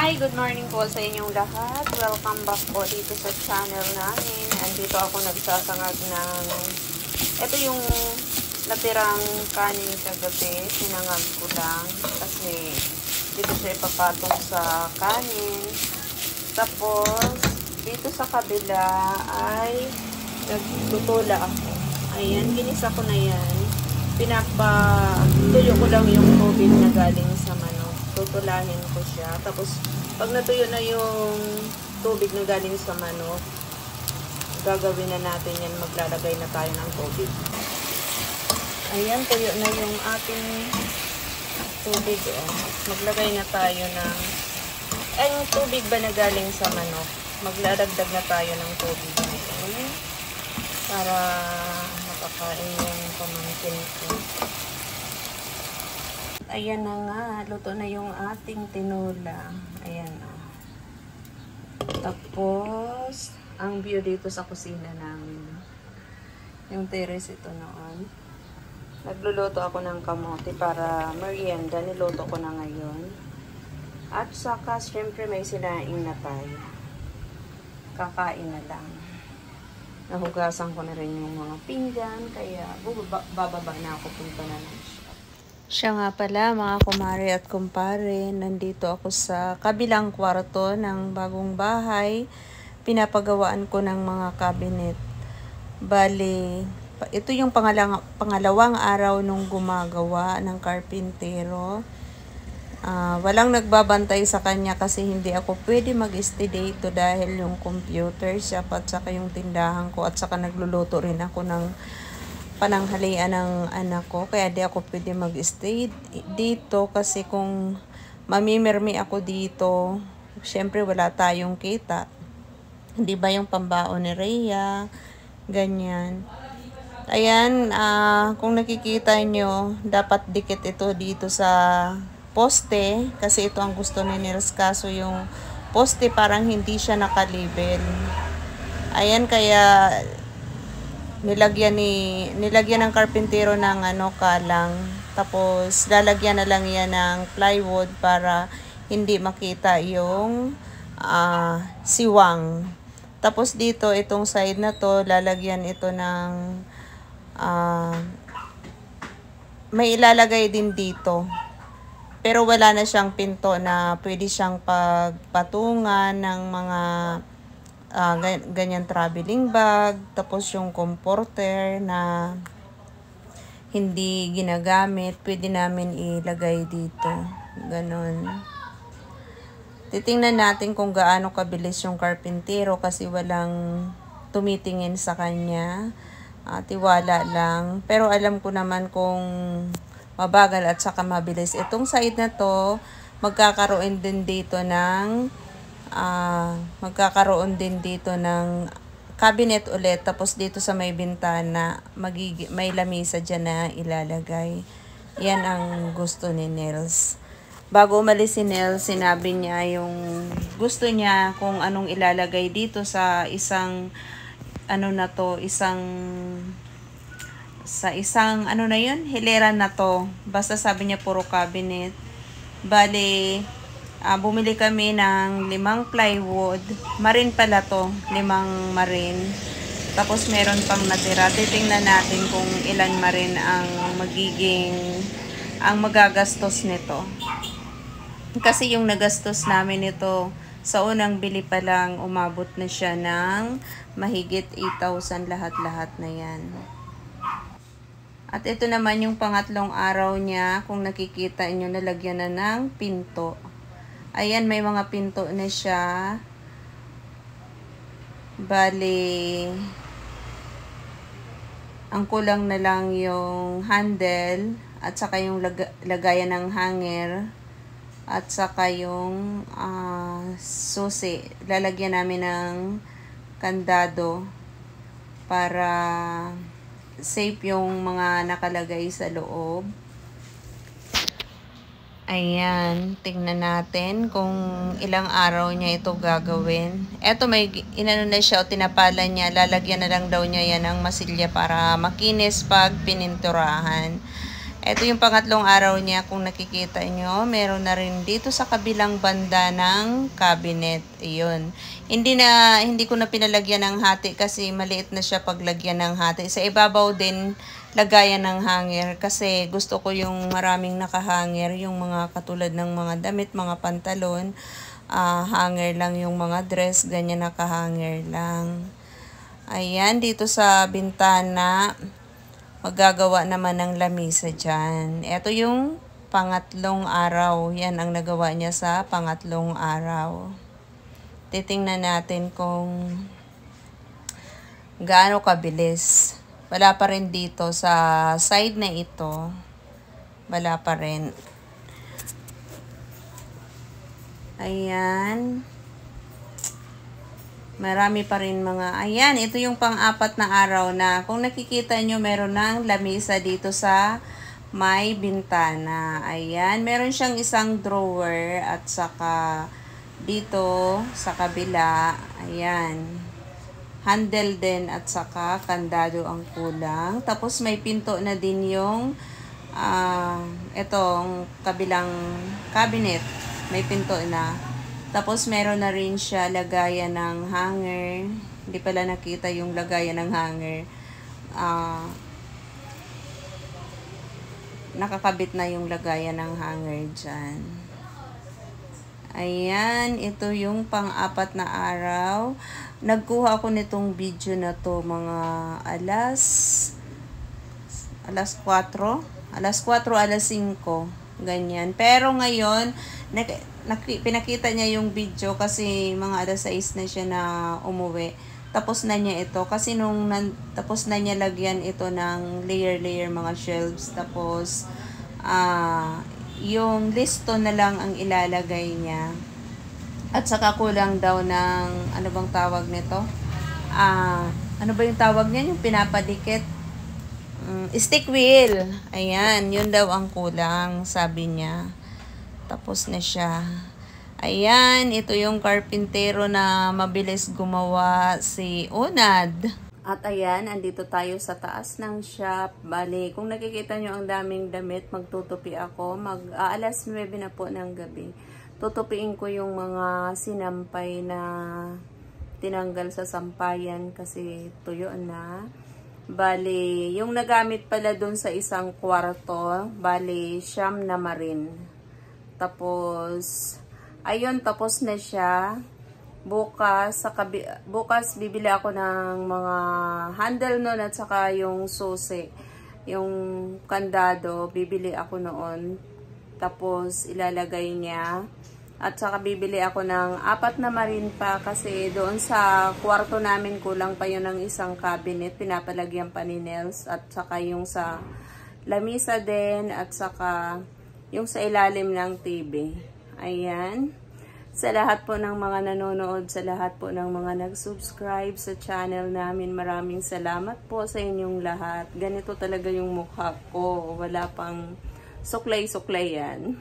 Hi! Good morning po sa inyong lahat. Welcome back po dito sa channel namin. Andito ako nagsasangag ng... Ito yung natirang kanin kagabi. Sinangag ko lang kasi dito siya ipapatong sa kanin. Tapos, dito sa kabila ay nagtutula ako. Ayan, ginisa ko na yan. Pinapatuyo ko lang yung tubig na galing sa manok. Tutulahin ko siya. Tapos, pag natuyo na yung tubig na galing sa manok, gagawin na natin yan. Maglalagay na tayo ng tubig. Ayan, tuyo na yung ating tubig. Maglagay na tayo ng... yung tubig ba na galing sa manok? Maglaragdag na tayo ng tubig ngayon. Para makakain yung pamangkin ko. Ayan na nga, luto na yung ating tinola. Ayan na. Tapos, ang view dito sa kusina namin. Yung terrace ito noon. Nagluluto ako ng kamote para merienda. Niluto ko na ngayon. At saka, syempre may sinaing na tayo. Kakain na lang. Nahugasan ko na rin yung mga pinggan. Kaya, bababa na ako, punta na lang siya. Siya nga pala mga kumare at kumpare, nandito ako sa kabilang kwarto ng bagong bahay. Pinapagawaan ko ng mga cabinet. Bale, ito yung pangalawang araw nung gumagawa ng karpintero. Walang nagbabantay sa kanya kasi hindi ako pwede mag-stay dito dahil yung computer shop at saka yung tindahan ko at saka nagluluto rin ako ng pananghalian ng anak ko, kaya di ako pwede mag-stay dito kasi kung mamimirmi ako dito, syempre wala tayong kita. Hindi ba yung pambaon ni Rhea, ganyan. Ayan, kung nakikita nyo, dapat dikit ito dito sa poste kasi ito ang gusto ni Nils, kaso yung poste parang hindi siya nakalibel. Ayan, kaya nilagyan ng karpintero ng kalang, tapos lalagyan na lang yan ng plywood para hindi makita yung siwang. Tapos dito itong side na to lalagyan ito ng may ilalagay din dito, pero wala na siyang pinto na pwede siyang pagpatungan ng mga ganyan traveling bag, tapos yung comforter na hindi ginagamit, pwede namin ilagay dito. Ganon. Titingnan natin kung gaano kabilis yung karpintero kasi walang tumitingin sa kanya. Tiwala lang. Pero alam ko naman kung mabagal at saka mabilis. Itong side na to, magkakaroon din dito ng cabinet ulit, tapos dito sa may bintana may lamisa dyan na ilalagay. Yan ang gusto ni Nels. Bago umalis si Nels, sinabi niya yung gusto niya kung anong ilalagay dito sa isang hilera na to. Basta sabi niya puro cabinet. Bale, bumili kami ng 5 plywood. Marin pala to. 5 marin. Tapos meron pang natira. Titingnan natin kung ilan marin ang magagastos nito. Kasi yung nagastos namin ito sa unang bili pa lang, umabot na siya ng mahigit 8,000 lahat-lahat na yan. At ito naman yung pangatlong araw niya. Kung nakikita nyo, nalagyan na ng pinto. Ayan, may mga pinto na siya. Bali, ang kulang na lang yung handle at saka yung lagayan ng hanger at saka yung susi. Lalagyan namin ng kandado para safe yung mga nakalagay sa loob. Ayan, tingnan natin kung ilang araw niya ito gagawin. Eto, may inano na siya o tinapalan niya. Lalagyan na lang daw niya yan ng masilya para makinis pag pininturahan. Ito yung pangatlong araw niya. Kung nakikita nyo, meron na rin dito sa kabilang banda ng cabinet. Ayun. Hindi ko na pinalagyan ng hati kasi maliit na siya paglagyan ng hati. Sa ibabaw din, lagayan ng hanger. Kasi gusto ko yung maraming nakahanger. Yung mga katulad ng mga damit, mga pantalon. Hanger lang yung mga dress. Ganyan nakahanger lang. Ayan, dito sa bintana. Magagawa naman ng lamisa dyan. Ito yung pangatlong araw. Yan ang nagawa niya sa pangatlong araw. Titingnan natin kung gaano kabilis. Wala pa rin dito sa side na ito. Wala pa rin. Ayan. Marami pa rin mga, ayan, ito yung pang-apat na araw na, kung nakikita nyo, meron ng lamisa dito sa may bintana. Ayan, meron siyang isang drawer at saka dito sa kabila, ayan, handle din at saka kandado ang kulang. Tapos may pinto na din yung, itong kabilang cabinet, may pinto na. Tapos, meron na rin siya lagayan ng hanger. Hindi pala nakita yung lagayan ng hanger. Nakakabit na yung lagayan ng hanger dyan. Ayan, ito yung pang-apat na araw. Nagkuha ako nitong video na to mga alas 4, alas 5, ganyan. Pero ngayon, pinakita niya yung video kasi mga alas 6 na siya na umuwi. Tapos na niya ito. Kasi tapos na niya lagyan ito ng layer mga shelves. Tapos, yung listo na lang ang ilalagay niya. At saka kulang daw ng, ano bang tawag nito? Ano ba yung tawag niya? Yung pinapadikit. Stick wheel. Ayan, yun daw ang kulang, sabi niya. Tapos na siya. Ayan, ito yung karpintero na mabilis gumawa, si Unad. At ayan, andito tayo sa taas ng shop. Bali, kung nakikita nyo ang daming damit, magtutupi ako. Alas 9 na po ng gabi. Tutupiin ko yung mga sinampay na tinanggal sa sampayan kasi tuyo na. Bali, yung nagamit pala dun sa isang kwarto, bali, siyam na marin. Tapos, ayun, tapos na siya. Bukas bibili ako ng mga handle nun at saka yung susi. Yung kandado, bibili ako noon. Tapos, ilalagay niya. At saka bibili ako ng 4 na marin pa kasi doon sa kwarto namin kulang pa yun ng isang cabinet. Pinapalagyan pa ni Nels. At saka yung sa lamisa din at saka yung sa ilalim ng TV. Ayan. Sa lahat po ng mga nanonood, sa lahat po ng mga nag-subscribe sa channel namin, maraming salamat po sa inyong lahat. Ganito talaga yung mukha ko. Wala pang suklay-suklay yan.